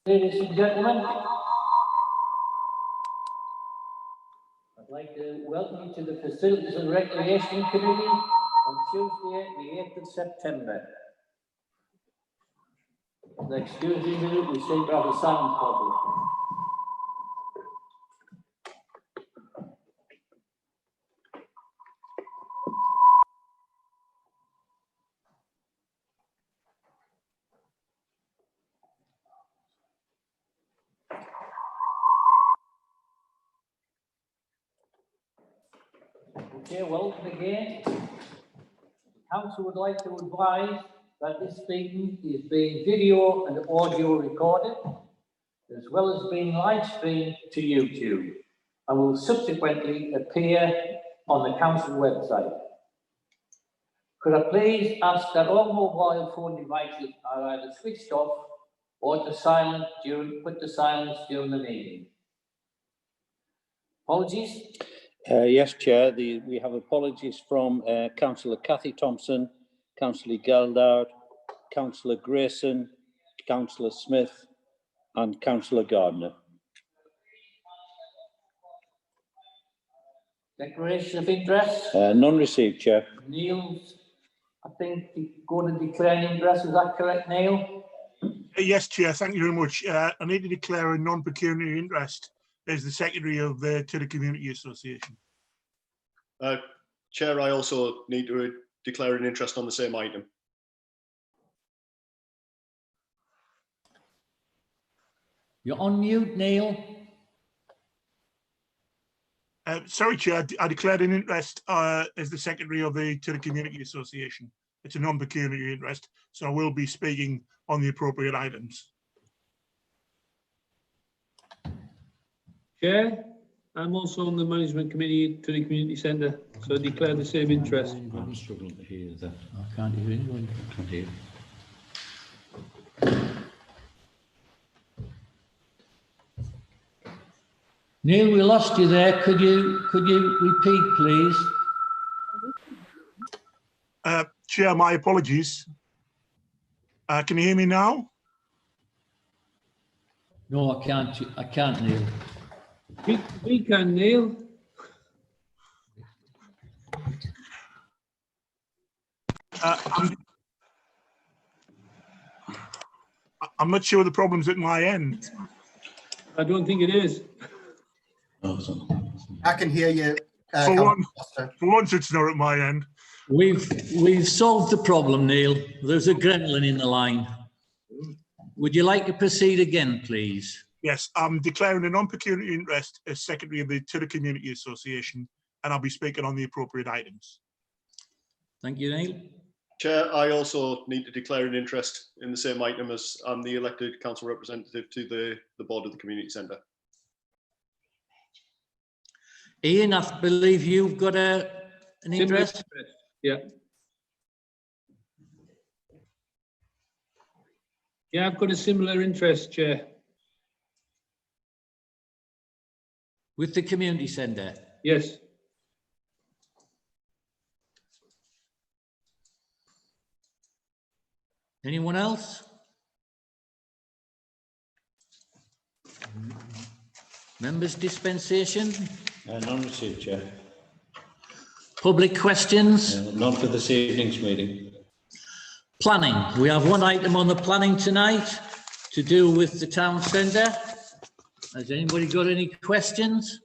Ladies and gentlemen, I'd like to welcome you to the Facilities and Recreation Committee on Tuesday, the 8th of September. Excuse me a minute, we seem to have a sound problem. Okay, welcome again. The Council would like to advise that this meeting is being video and audio recorded, as well as being live streamed to YouTube, and will subsequently appear on the Council website. Could I please ask that all mobile phone devices are either switched off or put to silence during the meeting? Apologies. Yes, Chair. We have apologies from Councillor Cathy Thompson, Councillor Geldard, Councillor Grayson, Councillor Smith and Councillor Gardner. Declaration of interest? None received, Chair. Neil's, I think, going to declare an interest. Is that correct, Neil? Yes, Chair. Thank you very much. I need to declare a non-pecuniary interest as the Secretary of the Tudor Community Association. Chair, I also need to declare an interest on the same item. You're on mute, Neil. Sorry, Chair, I declared an interest as the Secretary of the Tudor Community Association. It's a non-pecuniary interest, so I will be speaking on the appropriate items. Chair, I'm also on the Management Committee to the Community Centre, so I declare the same interest. I'm struggling to hear that. I can't hear anyone. I can't hear. Neil, we lost you there. Could you repeat, please? Chair, my apologies. Can you hear me now? No, I can't, Neil. We can, Neil. I'm not sure the problem's at my end. I don't think it is. I can hear you. For once, it's not at my end. We've solved the problem, Neil. There's a gremlin in the line. Would you like to proceed again, please? Yes, I'm declaring a non-pecuniary interest as Secretary of the Tudor Community Association, and I'll be speaking on the appropriate items. Thank you, Neil. Chair, I also need to declare an interest in the same item as I'm the elected council representative to the board of the community centre. Ian, I believe you've got an interest? Yeah. Yeah, I've got a similar interest, Chair. With the community centre? Yes. Anyone else? Members' dispensation? None received, Chair. Public questions? None for this evening's meeting. Planning. We have one item on the planning tonight to do with the town centre. Has anybody got any questions?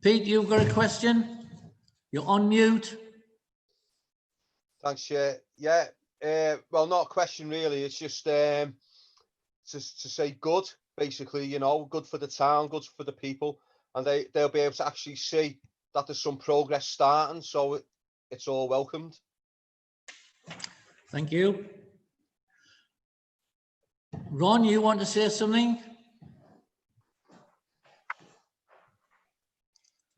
Pete, you've got a question? You're on mute. Thanks, Chair. Yeah, well, not a question really. It's just to say good, basically, you know, good for the town, good for the people, and they'll be able to actually see that there's some progress starting, so it's all welcomed. Thank you. Ron, you want to say something?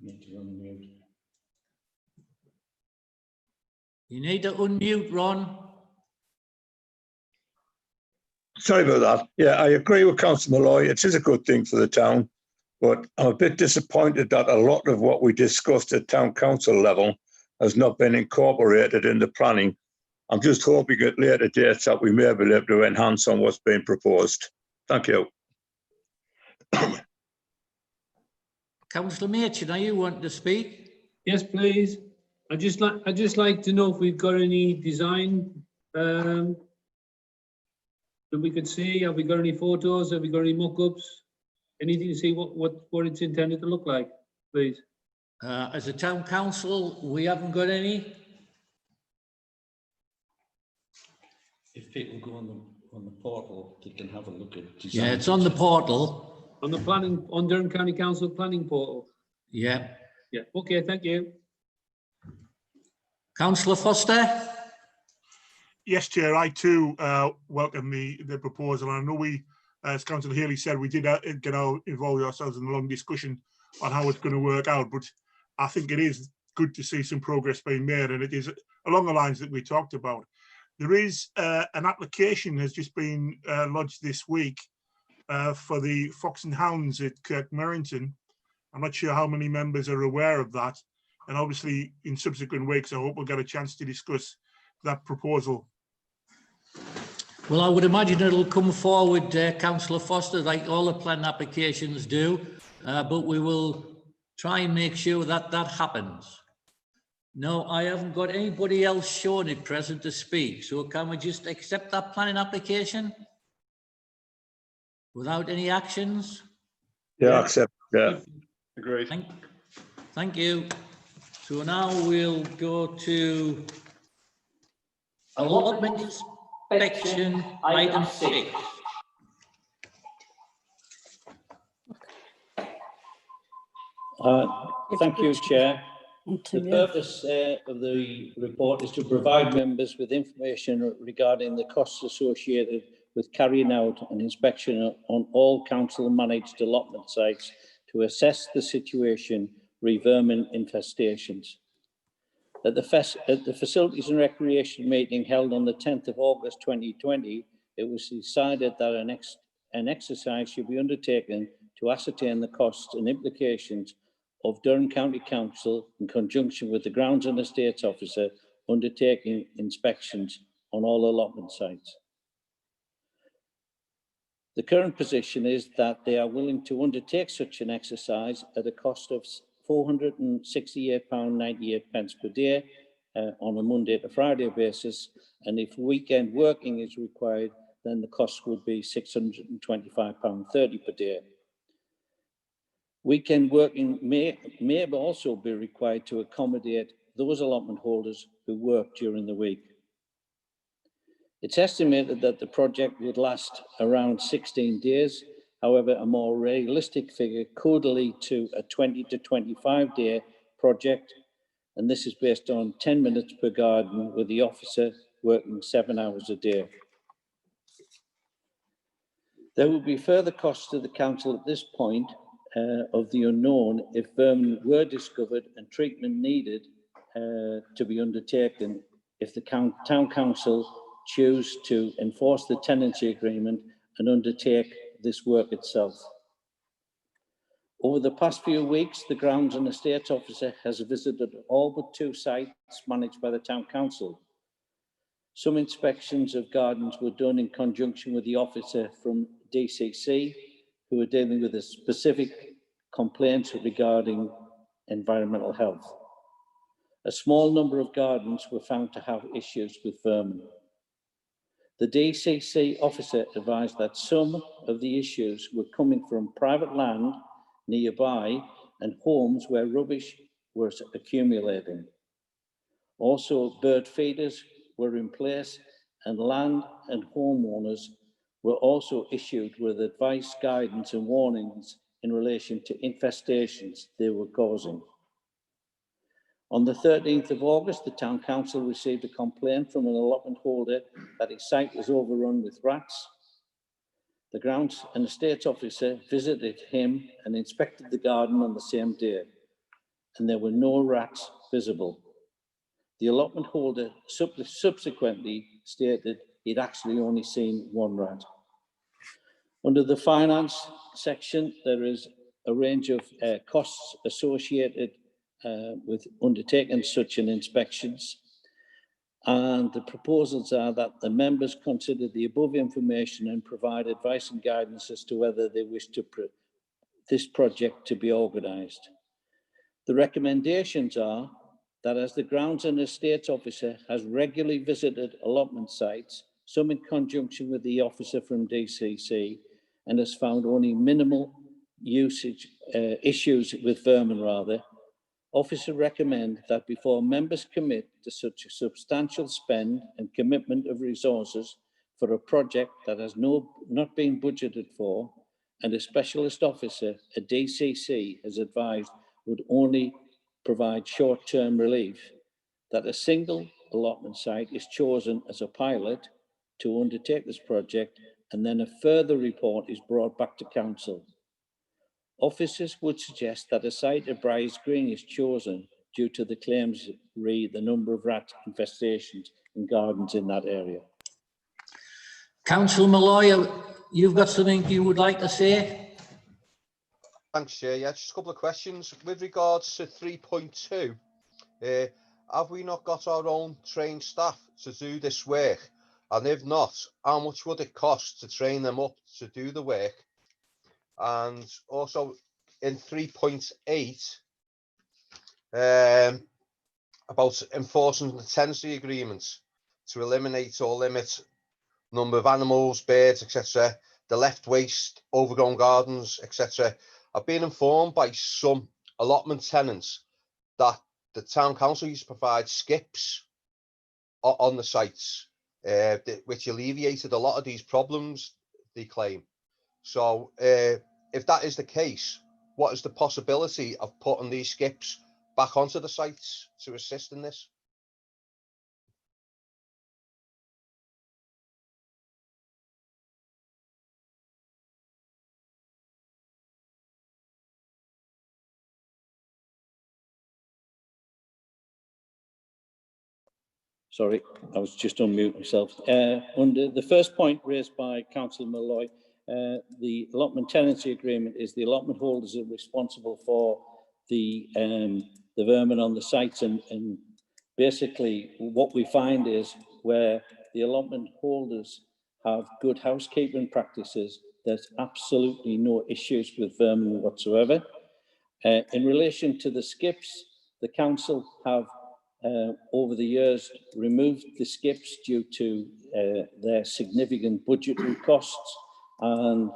Need to unmute. You need to unmute, Ron. Sorry about that. Yeah, I agree with Councillor Malloy. It is a good thing for the town, but I'm a bit disappointed that a lot of what we discussed at town council level has not been incorporated in the planning. I'm just hoping at later dates that we may be able to enhance on what's being proposed. Thank you. Councillor Machin, are you wanting to speak? Yes, please. I'd just like to know if we've got any design that we could see. Have we got any photos? Have we got any mock-ups? Anything to see what it's intended to look like, please? As a town council, we haven't got any. If people go on the portal, they can have a look at Yeah, it's on the portal. On the planning, on Durham County Council planning portal. Yeah. Yeah, okay, thank you. Councillor Foster? Yes, Chair, I too welcome the proposal. I know we, as Councillor Haley said, we did involve ourselves in a long discussion on how it's going to work out, but I think it is good to see some progress being made, and it is along the lines that we talked about. There is an application has just been lodged this week for the Fox and Hounds at Kirk Merrington. I'm not sure how many members are aware of that, and obviously in subsequent weeks I hope we'll get a chance to discuss that proposal. Well, I would imagine it'll come forward, Councillor Foster, like all the planning applications do, but we will try and make sure that that happens. No, I haven't got anybody else showing it present to speak, so can we just accept that planning application without any actions? Yeah, accept. Yeah. Agreed. Thank you. So now we'll go to allotment inspection, item 6. Thank you, Chair. The purpose of the report is to provide members with information regarding the costs associated with carrying out an inspection on all council-managed allotment sites to assess the situation re vermin infestations. At the Facilities and Recreation meeting held on the 10th of August 2020, it was decided that an exercise should be undertaken to ascertain the costs and implications of Durham County Council in conjunction with the Grounds and Estates Officer undertaking inspections on all allotment sites. The current position is that they are willing to undertake such an exercise at a cost of £468.98 per day on a Monday to Friday basis, and if weekend working is required, then the cost would be £625.30 per day. Weekend working may also be required to accommodate those allotment holders who work during the week. It's estimated that the project would last around 16 days. However, a more realistic figure could lead to a 20 to 25 day project, and this is based on 10 minutes per garden with the officer working 7 hours a day. There will be further costs to the council at this point of the unknown if vermin were discovered and treatment needed to be undertaken if the town council choose to enforce the tenancy agreement and undertake this work itself. Over the past few weeks, the Grounds and Estates Officer has visited all but 2 sites managed by the town council. Some inspections of gardens were done in conjunction with the officer from DCC, who are dealing with a specific complaints regarding environmental health. A small number of gardens were found to have issues with vermin. The DCC officer advised that some of the issues were coming from private land nearby and homes where rubbish was accumulating. Also, bird feeders were in place, and land and homeowners were also issued with advice, guidance and warnings in relation to infestations they were causing. On the 13th of August, the Town Council received a complaint from an allotment holder that his site was overrun with rats. The Grounds and Estates Officer visited him and inspected the garden on the same day, and there were no rats visible. The allotment holder subsequently stated he'd actually only seen 1 rat. Under the finance section, there is a range of costs associated with undertaking such an inspections. And the proposals are that the members consider the above information and provide advice and guidance as to whether they wish to this project to be organised. The recommendations are that as the Grounds and Estates Officer has regularly visited allotment sites, some in conjunction with the officer from DCC, and has found only minimal issues with vermin rather, Officer recommend that before members commit to such a substantial spend and commitment of resources for a project that has not been budgeted for, and a specialist officer, a DCC, has advised would only provide short-term relief, that a single allotment site is chosen as a pilot to undertake this project, and then a further report is brought back to council. Officers would suggest that a site at Briars Green is chosen due to the claims re the number of rat infestations in gardens in that area. Councillor Malloy, you've got something you would like to say? Thanks, Chair. Yeah, just a couple of questions. With regards to 3.2, have we not got our own trained staff to do this work? And if not, how much would it cost to train them up to do the work? And also in 3.8, about enforcing the tenancy agreements to eliminate or limit number of animals, birds, etc., the left waste, overgrown gardens, etc. I've been informed by some allotment tenants that the town council used to provide skips on the sites, which alleviated a lot of these problems, they claim. So if that is the case, what is the possibility of putting these skips back onto the sites to assist in this? Sorry, I was just on mute myself. Under the first point raised by Councillor Malloy, the allotment tenancy agreement is the allotment holders are responsible for the vermin on the sites, and basically what we find is where the allotment holders have good housekeeping practices, there's absolutely no issues with vermin whatsoever. In relation to the skips, the council have over the years removed the skips due to their significant budgetary costs, and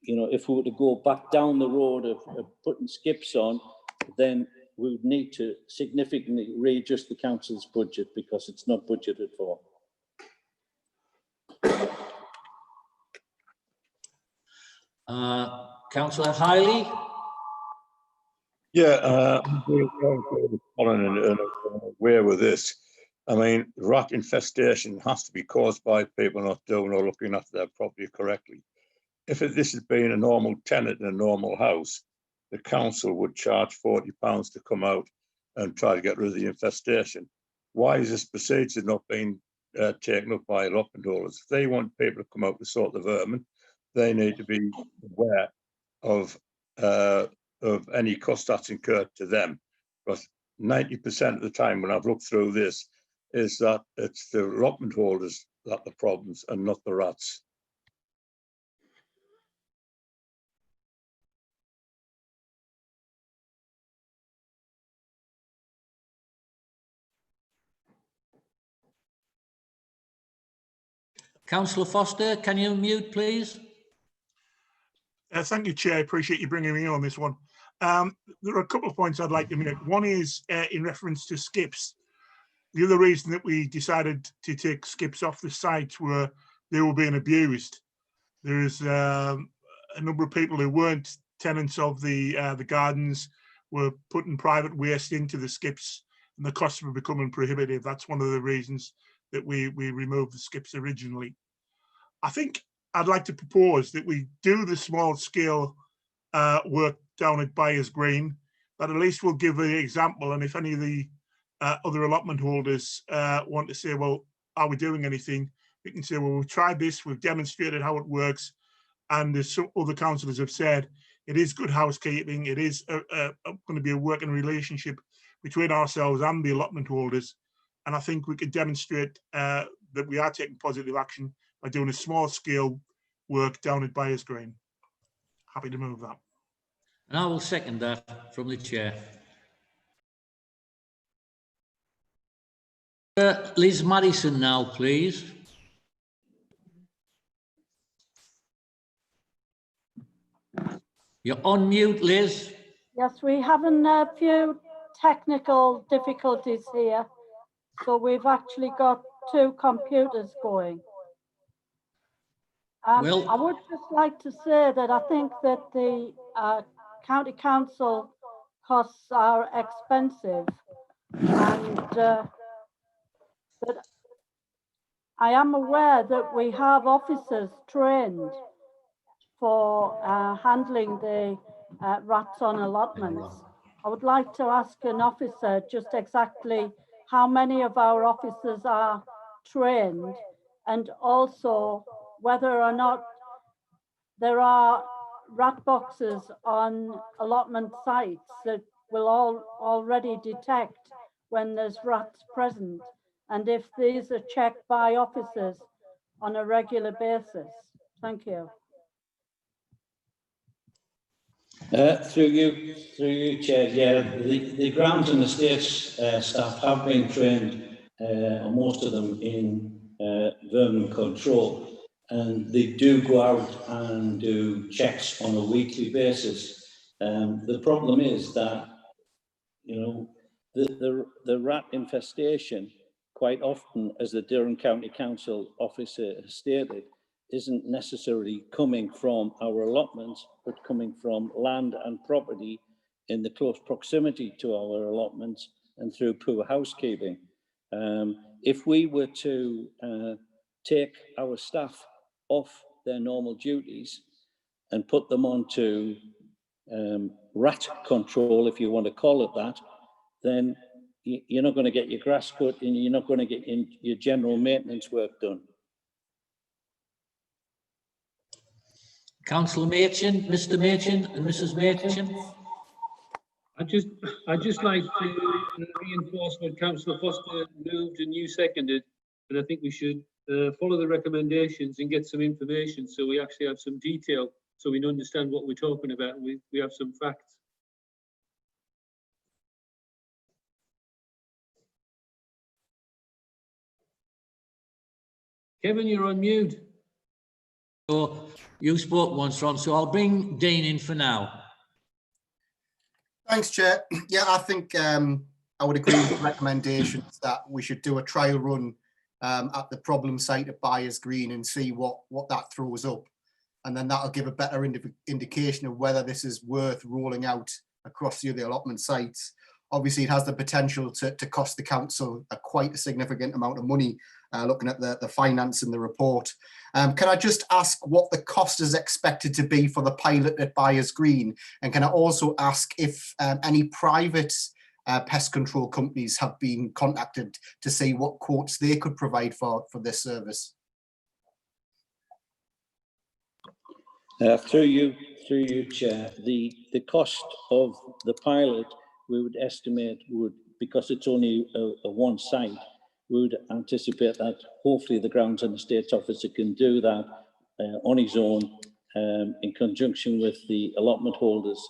you know, if we were to go back down the road of putting skips on, then we would need to significantly readjust the council's budget because it's not budgeted for. Councillor Hiley? Yeah, Colin and aware with this. I mean, rat infestation has to be caused by people not doing or looking after their property correctly. If this has been a normal tenant in a normal house, the council would charge £40 to come out and try to get rid of the infestation. Why is this procedure not being taken up by allotment holders? If they want people to come out to sort the vermin, they need to be aware of any cost that's incurred to them. But 90% of the time when I've looked through this is that it's the allotment holders that are the problems and not the rats. Councillor Foster, can you mute, please? Thank you, Chair. I appreciate you bringing me on this one. There are a couple of points I'd like to make. One is in reference to skips. The other reason that we decided to take skips off the site were they were being abused. There's a number of people who weren't tenants of the gardens were putting private waste into the skips, and the costs were becoming prohibitive. That's one of the reasons that we removed the skips originally. I think I'd like to propose that we do the small scale work down at Briars Green, but at least we'll give an example. And if any of the other allotment holders want to say, well, are we doing anything? We can say, well, we've tried this, we've demonstrated how it works. And as some other councillors have said, it is good housekeeping. It is going to be a working relationship between ourselves and the allotment holders. And I think we can demonstrate that we are taking positive action by doing a small scale work down at Byers Green. Happy to move that. And I will second that from the chair. Liz Madison now, please. You're on mute, Liz. Yes, we having a few technical difficulties here. So we've actually got 2 computers going. Well- I would just like to say that I think that the county council costs are expensive, and that I am aware that we have officers trained for handling the rats on allotments. I would like to ask an officer just exactly how many of our officers are trained, and also whether or not there are rat boxes on allotment sites that will already detect when there's rats present, and if these are checked by officers on a regular basis. Thank you. Through you, Chair. Yeah, the grounds and estates staff have been trained, most of them in vermin control, and they do go out and do checks on a weekly basis. The problem is that, you know, the rat infestation, quite often, as the Durham County Council officer has stated, isn't necessarily coming from our allotments, but coming from land and property in the close proximity to our allotments and through poor housekeeping. If we were to take our staff off their normal duties and put them onto rat control, if you want to call it that, then you're not going to get your grass cut and you're not going to get your general maintenance work done. Councillor Machin, Mr. Machin and Mrs. Machin. I just like to reinforce what Councillor Foster moved and you seconded, and I think we should follow the recommendations and get some information so we actually have some detail, so we understand what we're talking about. We have some facts. Kevin, you're on mute. So you spoke once, Ron, so I'll bring Dean in for now. Thanks, Chair. Yeah, I think I would agree with the recommendations that we should do a trial run at the problem site at Byers Green and see what that throws up. And then that'll give a better indication of whether this is worth rolling out across the other allotment sites. Obviously, it has the potential to cost the council quite a significant amount of money, looking at the finance in the report. Can I just ask what the cost is expected to be for the pilot at Byers Green? And can I also ask if any private pest control companies have been contacted to see what quotes they could provide for this service? Through you, Chair, the cost of the pilot, we would estimate because it's only a one site, we would anticipate that hopefully the Grounds and Estates officer can do that on his own in conjunction with the allotment holders,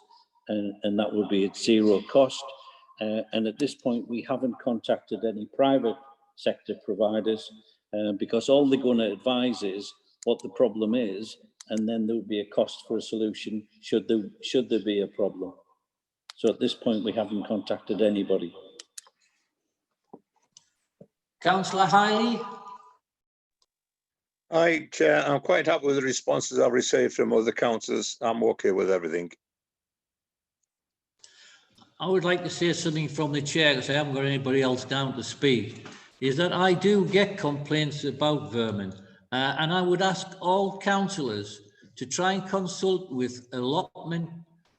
and that would be at zero cost. And at this point, we haven't contacted any private sector providers because all they're going to advise is what the problem is, and then there would be a cost for a solution should there be a problem. So at this point, we haven't contacted anybody. Councillor Hiley. Hi, Chair. I'm quite happy with the responses I've received from other councillors. I'm okay with everything. I would like to say something from the chair, because I haven't got anybody else down to speak, is that I do get complaints about vermin. And I would ask all councillors to try and consult with allotment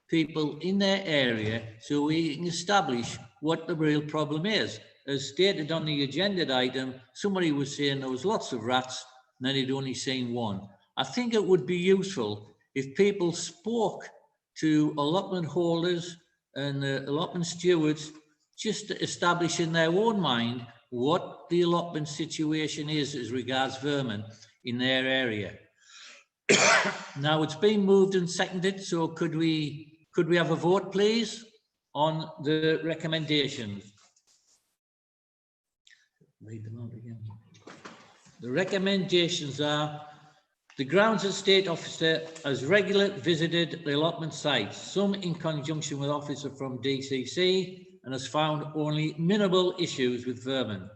people in their area so we can establish what the real problem is. As stated on the agenda item, somebody was saying there was lots of rats and then he'd only seen one. I think it would be useful if people spoke to allotment holders and allotment stewards just to establish in their own mind what the allotment situation is as regards vermin in their area. Now, it's been moved and seconded, so could we have a vote, please, on the recommendations? Read them out again. The recommendations are: the grounds estate officer has regularly visited the allotment sites, some in conjunction with officer from DCC, and has found only minimal issues with vermin.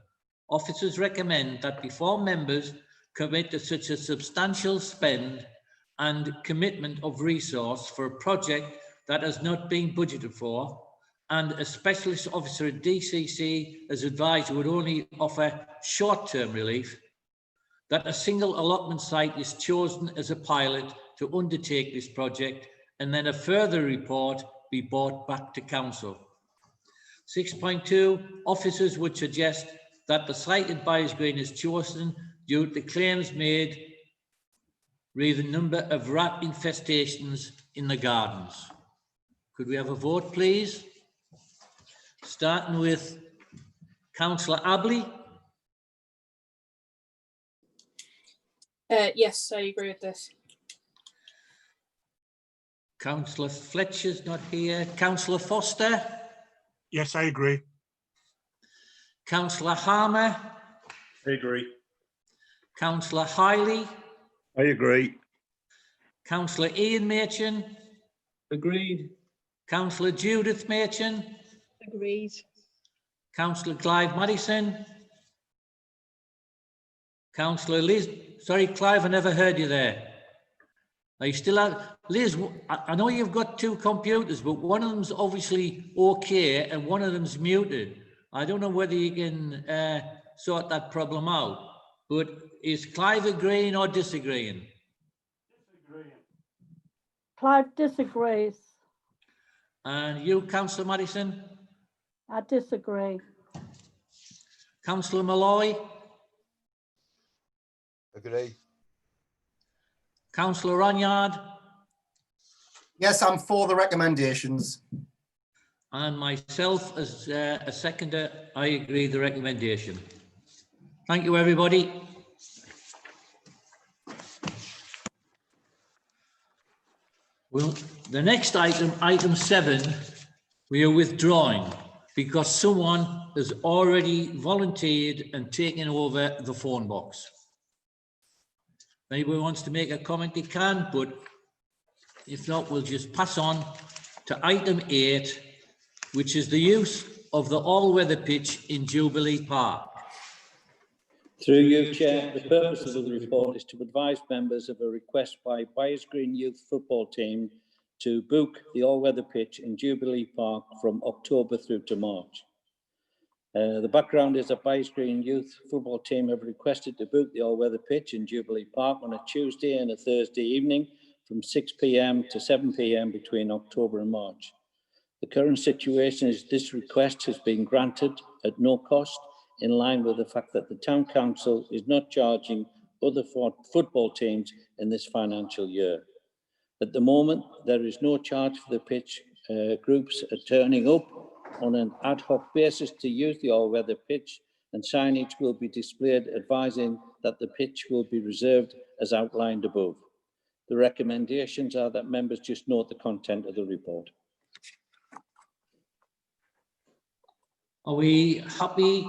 Officers recommend that before members commit to such a substantial spend and commitment of resource for a project that has not been budgeted for, and a specialist officer at DCC has advised would only offer short-term relief, that a single allotment site is chosen as a pilot to undertake this project, and then a further report be brought back to council. 6.2, officers would suggest that the site at Byers Green is chosen due to claims made re the number of rat infestations in the gardens. Could we have a vote, please? Starting with Councillor Abley. Yes, I agree with this. Councillor Fletcher's not here. Councillor Foster. Yes, I agree. Councillor Harmer. I agree. Councillor Hiley. I agree. Councillor Ian Machin. Agreed. Councillor Judith Machin. Agreed. Councillor Clive Madison. Councillor Liz. Sorry, Clive, I never heard you there. Are you still out? Liz, I know you've got two computers, but one of them's obviously okay and one of them's muted. I don't know whether you can sort that problem out, but is Clive agreeing or disagreeing? Clive disagrees. And you, Councillor Madison? I disagree. Councillor Malloy? Agree. Councillor Ronyard? Yes, I'm for the recommendations. And myself as a seconder, I agree the recommendation. Thank you, everybody. Well, the next item, item 7, we are withdrawing because someone has already volunteered and taken over the phone box. If anybody wants to make a comment, they can, but if not, we'll just pass on to item 8, which is the use of the all-weather pitch in Jubilee Park. Through you, Chair, the purpose of the report is to advise members of a request by Byers Green Youth Football Team to book the all-weather pitch in Jubilee Park from October through to March. The background is that Byers Green Youth Football Team have requested to book the all-weather pitch in Jubilee Park on a Tuesday and a Thursday evening from 6 p.m. to 7 p.m. between October and March. The current situation is this request has been granted at no cost, in line with the fact that the Town Council is not charging other football teams in this financial year. At the moment, there is no charge for the pitch. Groups are turning up on an ad hoc basis to use the all-weather pitch, and signage will be displayed advising that the pitch will be reserved as outlined above. The recommendations are that members just note the content of the report. Are we happy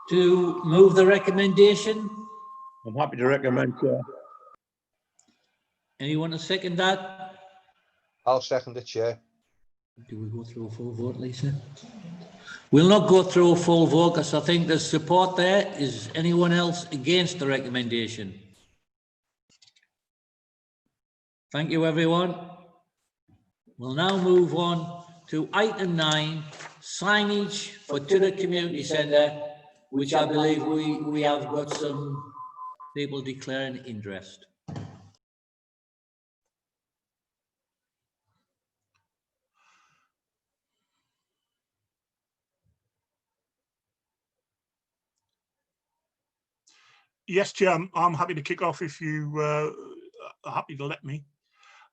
to move the recommendation? I'm happy to recommend, Chair. Anyone to second that? I'll second the Chair. Do we go through a full vote, Lisa? We'll not go through a full vote because I think there's support there. Is anyone else against the recommendation? Thank you, everyone. We'll now move on to item 9, signage for Tudor Community Centre, which I believe we have got some people declaring interest. Yes, Chair, I'm happy to kick off if you are happy to let me.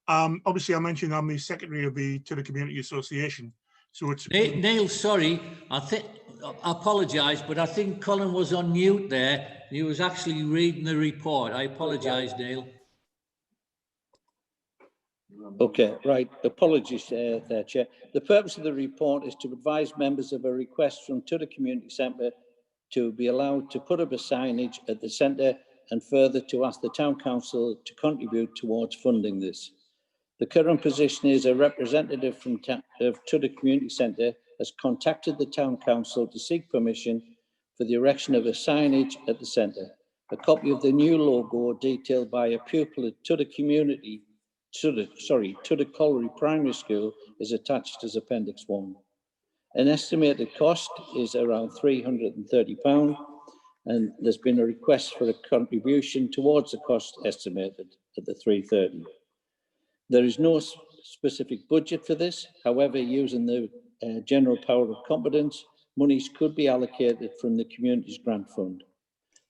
Obviously, I mentioned I'm the secretary of the Tudor Community Association. So it's, Neil, sorry, I apologise, but I think Colin was on mute there. He was actually reading the report. I apologise, Neil. Okay, right. Apologies there, Chair. The purpose of the report is to advise members of a request from Tudor Community Centre to be allowed to put up a signage at the centre and further to ask the Town Council to contribute towards funding this. The current position is a representative from of Tudor Community Centre has contacted the Town Council to seek permission for the erection of a signage at the centre. A copy of the new logo detailed by a pupil at Tudor Colliery Primary School is attached as Appendix 1. An estimated cost is around £330, and there's been a request for a contribution towards the cost estimated at the £330. There is no specific budget for this. However, using the general power of competence, monies could be allocated from the Communities Grant Fund.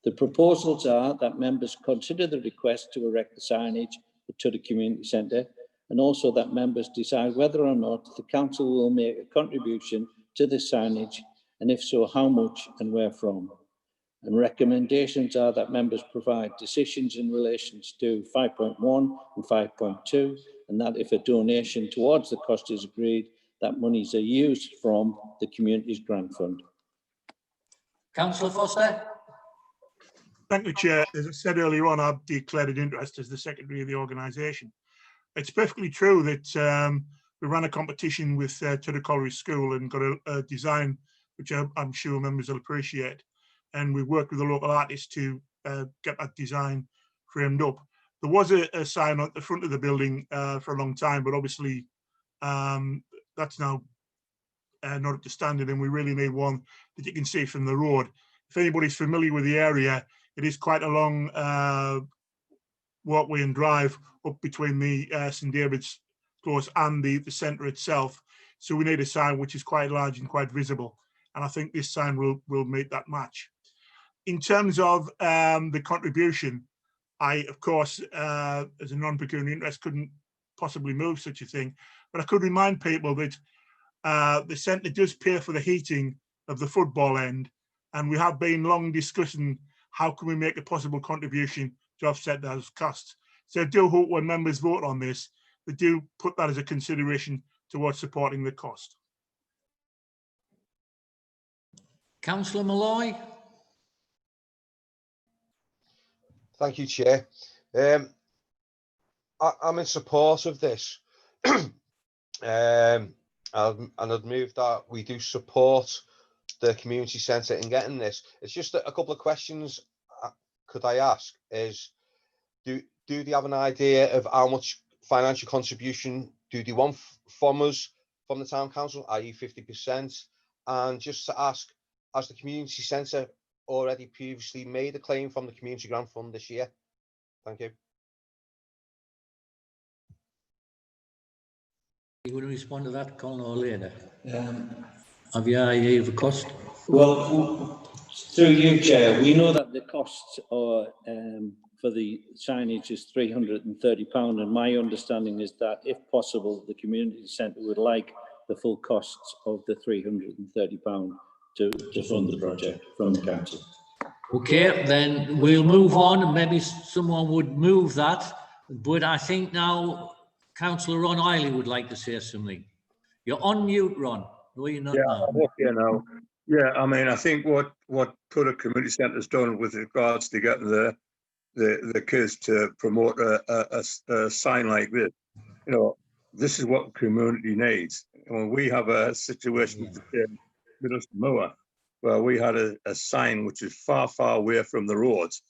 The proposals are that members consider the request to erect the signage to the community centre, and also that members decide whether or not the council will make a contribution to the signage, and if so, how much and where from. And recommendations are that members provide decisions in relation to 5.1 and 5.2, and that if a donation towards the cost is agreed, that monies are used from the Communities Grant Fund. Councillor Foster. thank you, Chair. As I said earlier on, I've declared an interest as the secretary of the organisation. It's perfectly true that we ran a competition with Tudor Colliery School and got a design which I'm sure members will appreciate. And we worked with a local artist to get that design framed up. There was a sign at the front of the building for a long time, but obviously that's now not up to standard, and we really need one that you can see from the road. If anybody's familiar with the area, it is quite a long walkway and drive up between the St David's Close and the centre itself. So we need a sign which is quite large and quite visible. And I think this sign will meet that match. In terms of the contribution, I, of course, as a non-pecuniary interest, couldn't possibly move such a thing. But I could remind people that the centre does pay for the heating of the football end. And we have been long discussing how can we make a possible contribution to offset those costs. So I do hope when members vote on this, they do put that as a consideration towards supporting the cost. Councillor Malloy. Thank you, Chair. I'm in support of this. And I'd move that we do support the community centre in getting this. It's just a couple of questions could I ask is, do they have an idea of how much financial contribution do they want from us, from the town council, i.e. 50%? And just to ask, has the community centre already previously made a claim from the Community Grant Fund this year? Thank you. You want to respond to that, Colin, or later? Have you idea of the cost? Well, through you, Chair, we know that the costs are for the signage is £330, and my understanding is that, if possible, the community centre would like the full costs of the £330 to fund the project from the council. Okay, then we'll move on, and maybe someone would move that. But I think now Councillor Ron Eiley would like to say something. You're on mute, Ron. No, you're not now. I'm okay now. Yeah, I mean, I think what Tudor Community Centre has done with regards to getting the kids to promote a sign like this, you know, this is what the community needs. When we have a situation with us Moor, where we had a sign which is far away from the roads,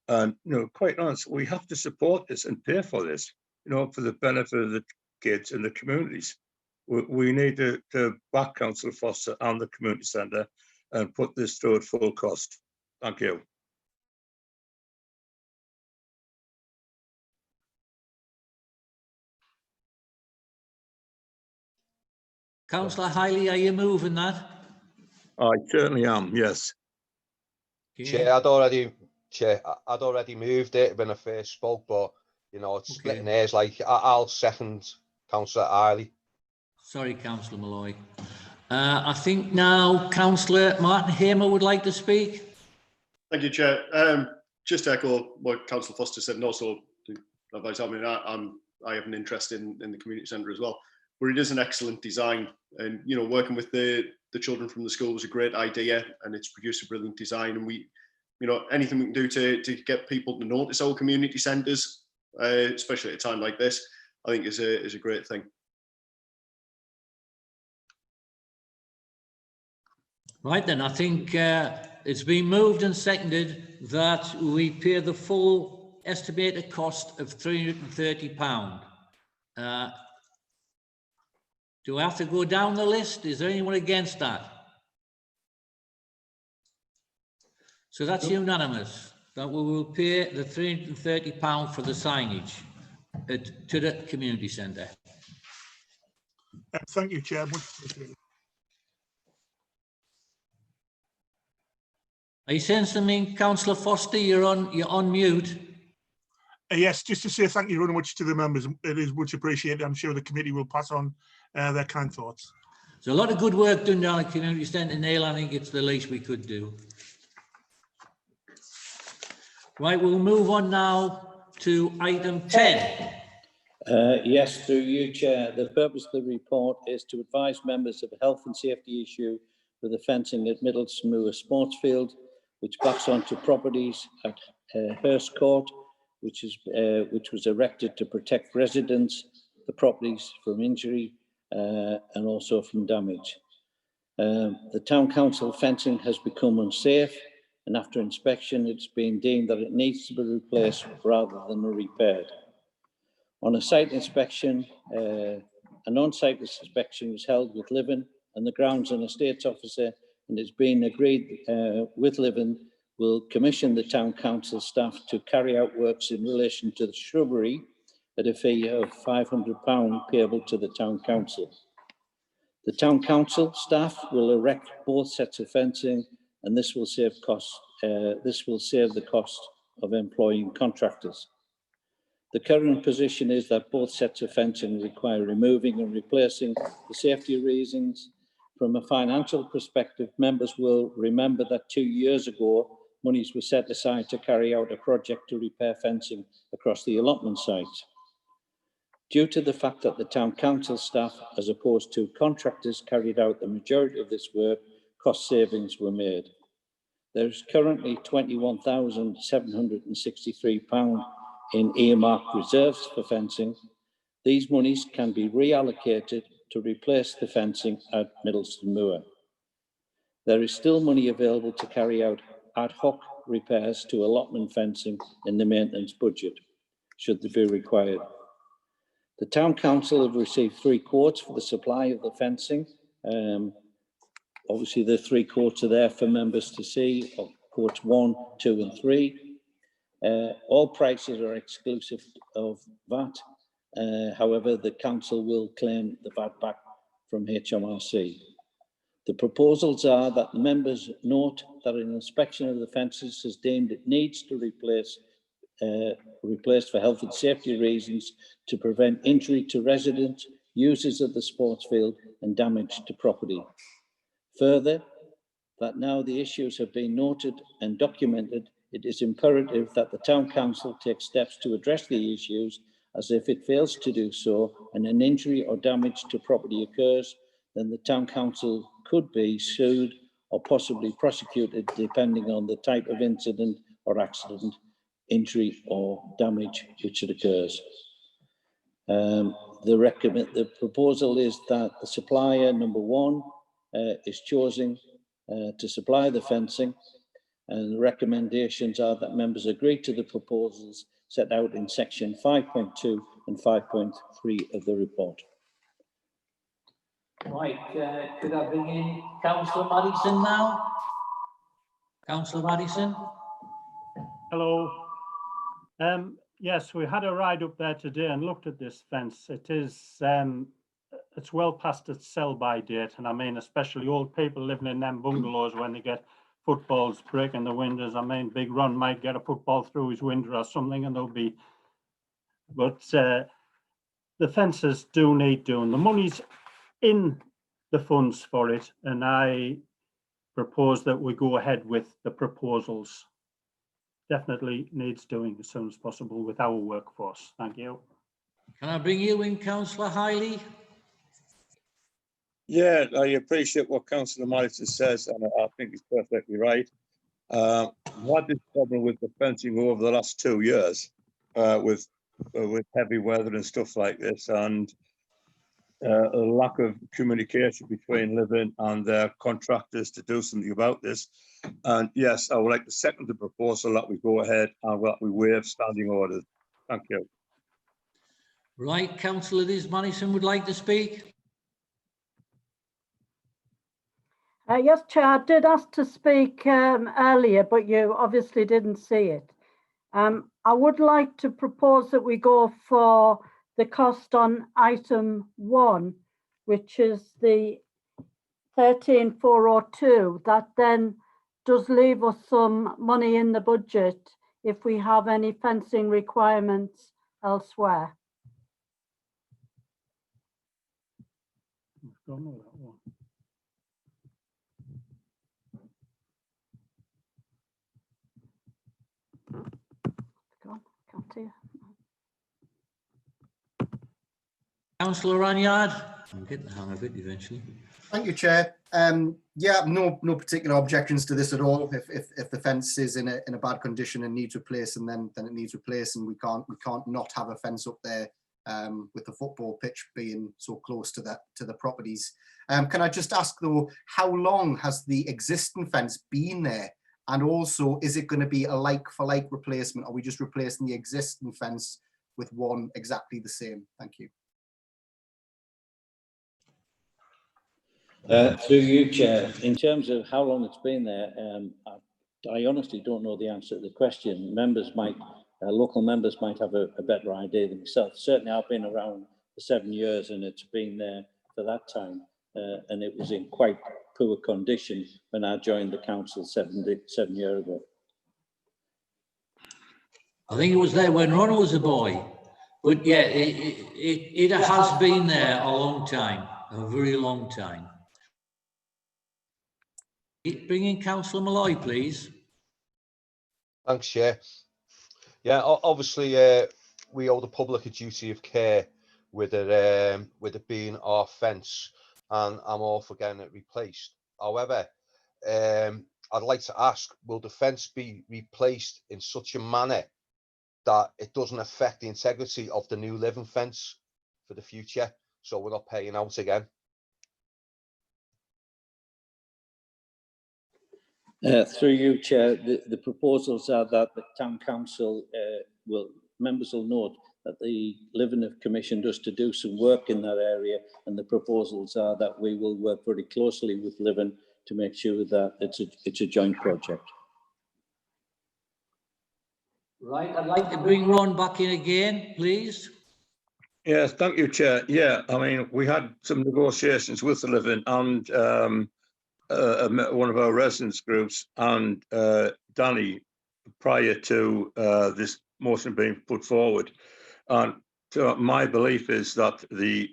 and you know, quite honest, we have to support this and pay for this, you know, for the benefit of the kids and the communities. We need to back Councillor Foster and the community centre and put this through at full cost. Thank you. Councillor Hiley, are you moving that? I certainly am, yes. Okay. Chair, I'd already moved it when I first spoke, but you know, it's splitting hairs. Like I'll second Councillor Eiley. Sorry, Councillor Malloy. I think now Councillor Martin Hamer would like to speak. Thank you, Chair. Just to echo what Councillor Foster said, and also to advise, I mean, I have an interest in the community centre as well, but it is an excellent design, and you know, working with the children from the school was a great idea, and it's produced a brilliant design. And we, you know, anything we can do to get people to notice our community centres, especially at a time like this, I think is a great thing. Right then, I think it's been moved and seconded that we pay the full estimated cost of £330. Do I have to go down the list? Is there anyone against that? So that's unanimous, that we will pay the £330 for the signage to the community centre. Thank you, Chair. Much appreciated. Are you saying something, Councillor Foster? You're on mute. Yes, just to say thank you very much to the members. It is much appreciated. I'm sure the committee will pass on their kind thoughts. There's a lot of good work done down at Community Centre, Neil. I think it's the least we could do. Right, we'll move on now to item 10. Yes, through you, Chair. The purpose of the report is to advise members of a health and safety issue with the fencing at Middleton Moor Sports Field, which backs onto properties at Hurst Court, which was erected to protect residents, the properties from injury and also from damage. The Town Council fencing has become unsafe, and after inspection, it's been deemed that it needs to be replaced rather than repaired. On a site inspection, an on-site inspection was held with Livin and the Grounds and Estates Officer, and it's been agreed with Livin will commission the Town Council staff to carry out works in relation to the shrubbery at a fee of £500 payable to the Town Council. The Town Council staff will erect both sets of fencing, and this will save costs. This will save the cost of employing contractors. The current position is that both sets of fencing require removing and replacing for safety reasons. From a financial perspective, members will remember that 2 years ago, monies were set aside to carry out a project to repair fencing across the allotment sites. Due to the fact that the Town Council staff, as opposed to contractors, carried out the majority of this work, cost savings were made. There is currently £21,763 in earmarked reserves for fencing. These monies can be reallocated to replace the fencing at Middleton Moor. There is still money available to carry out ad hoc repairs to allotment fencing in the maintenance budget, should they be required. The Town Council have received 3 quotes for the supply of the fencing. Obviously, the 3 quotes are there for members to see, of quotes 1, 2 and 3. All prices are exclusive of VAT. However, the council will claim the VAT back from HMRC. The proposals are that the members note that an inspection of the fences has deemed it needs to replaced for health and safety reasons to prevent injury to residents, users of the sports field and damage to property. Further, that now the issues have been noted and documented, it is imperative that the Town Council take steps to address the issues, as if it fails to do so and an injury or damage to property occurs, then the Town Council could be sued or possibly prosecuted depending on the type of incident or accident, injury or damage which it occurs. The proposal is that the supplier, number 1, is chosen to supply the fencing, and the recommendations are that members agree to the proposals set out in section 5.2 and 5.3 of the report. Right, could I bring in Councillor Maddison now? Councillor Maddison? Hello. Yes, we had a ride up there today and looked at this fence. It is, it's well past its sell-by date, and I mean, especially old people living in them bungalows when they get footballs breaking the windows. I mean, Big Ron might get a football through his window or something, and there'll be. But the fences do need doing. The money's in the funds for it, and I propose that we go ahead with the proposals. Definitely needs doing as soon as possible with our workforce. Thank you. Can I bring you in, councillor Hiley? Yeah, I appreciate what Councillor Morrison says, and I think he's perfectly right. We had this problem with the fencing over the last 2 years with heavy weather and stuff like this, and a lack of communication between Living and their contractors to do something about this. And yes, I would like to second the proposal that we go ahead and that we waive standing orders. Thank you. Right, councillor Liz Madison would like to speak. Yes, Chair, I did ask to speak earlier, but you obviously didn't see it. I would like to propose that we go for the cost on item 1, which is the 13,402. That then does leave us some money in the budget if we have any fencing requirements elsewhere. Don't know that one. Can't see it. Councillor Ranyard? I'm getting the hang of it eventually. Thank you, Chair. Yeah, no particular objections to this at all. If the fence is in a bad condition and needs replacing, then it needs replacing. We can't not have a fence up there with the football pitch being so close to the properties. Can I just ask though, how long has the existing fence been there? And also, is it going to be a like-for-like replacement? Are we just replacing the existing fence with one exactly the same? Thank you. Through you, Chair, in terms of how long it's been there, I honestly don't know the answer to the question. Members might, local members might have a better idea than myself. Certainly, I've been around for 7 years and it's been there for that time. And it was in quite poor condition when I joined the council 7 years ago. I think it was there when Ron was a boy. But yeah, it has been there a long time, a very long time. Bring in Councillor Malloy, please. Thanks, Chair. Yeah, obviously, we owe the public a duty of care with it being our fence, and I'm all for getting it replaced. However, I'd like to ask, will the fence be replaced in such a manner that it doesn't affect the integrity of the new Living fence for the future, so we're not paying out again? Through you, Chair, the proposals are that the Town Council members will note that the Living commissioned us to do some work in that area, and the proposals are that we will work very closely with Living to make sure that it's a joint project. Right, I'd like to bring Ron back in again, please. Yes, thank you, Chair. Yeah, I mean, we had some negotiations with the Living and one of our residents groups and Danny prior to this motion being put forward. And my belief is that the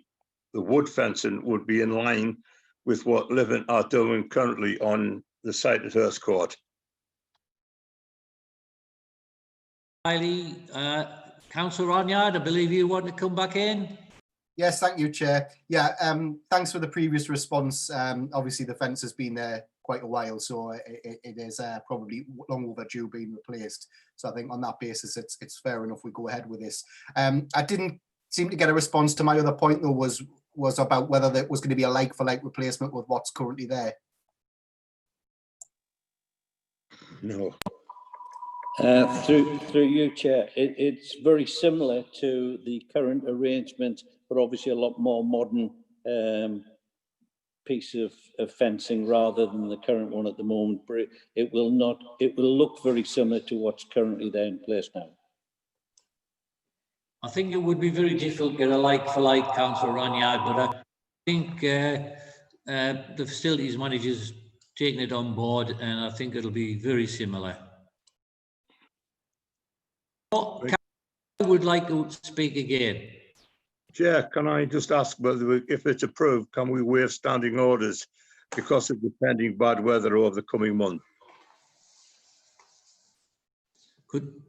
wood fencing would be in line with what Living are doing currently on the site at Hurst Court. Councillor Ronyard, I believe you want to come back in. Yes, thank you, Chair. Yeah, thanks for the previous response. Obviously, the fence has been there quite a while, so it is probably long overdue being replaced. So I think on that basis, it's fair enough we go ahead with this. I didn't seem to get a response to my other point, though, was about whether there was going to be a like-for-like replacement with what's currently there. No. Through you, Chair, it's very similar to the current arrangement, but obviously a lot more modern piece of fencing rather than the current one at the moment. But it will look very similar to what's currently there in place now. I think it would be very difficult to get a like-for-like, Councillor Ronyard, but I think the facilities manager's taken it on board, and I think it'll be very similar. I would like to speak again. Chair, can I just ask whether, if it's approved, can we waive standing orders because of the pending bad weather over the coming month? Could.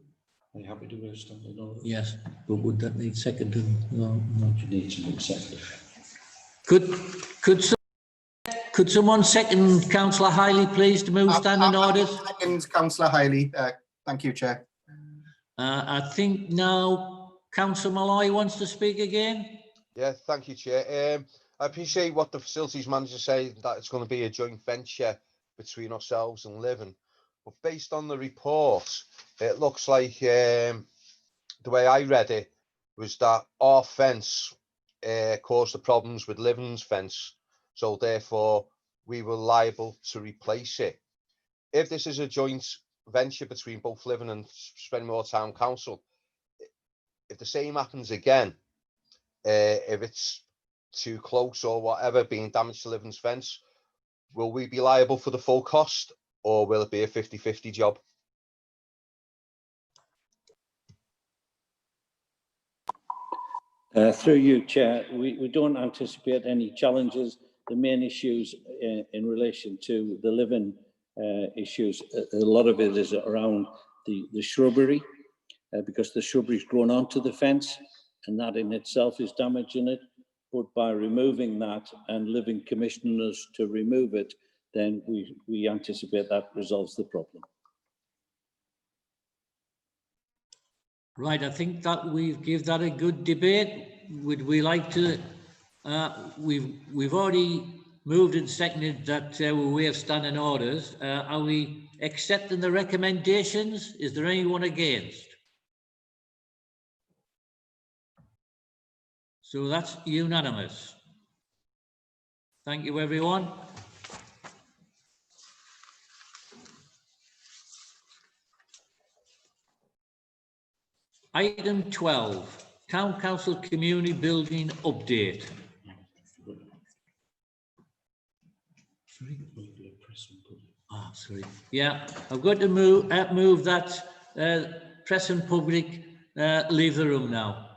Are you happy to waive standing orders? Yes, but would that need seconded? No, you need to make seconded. Could someone second Councillor Hiley, please, to move standing orders? Second, Councillor Hiley. Thank you, Chair. I think now Councillor Malloy wants to speak again. Yeah, thank you, Chair. I appreciate what the facilities manager said, that it's going to be a joint venture between ourselves and Living. But based on the report, it looks like the way I read it was that our fence caused the problems with Living's fence. So therefore, we were liable to replace it. If this is a joint venture between both Living and Spennymoor Town Council, if the same happens again, if it's too close or whatever being damaged to Living's fence, will we be liable for the full cost, or will it be a 50-50 job? Through you, Chair, we don't anticipate any challenges. The main issues in relation to the Living issues, a lot of it is around the shrubbery, because the shrubbery's grown onto the fence, and that in itself is damaging it. But by removing that and Living commissioning us to remove it, then we anticipate that resolves the problem. Right, I think that we've give that a good debate. Would we like to? We've already moved and seconded that we waive standing orders. Are we accepting the recommendations? Is there anyone against? So that's unanimous. Thank you, everyone. Item 12, Town Council Community Building Update. Sorry. Yeah, I've got to move that press and public leave the room now.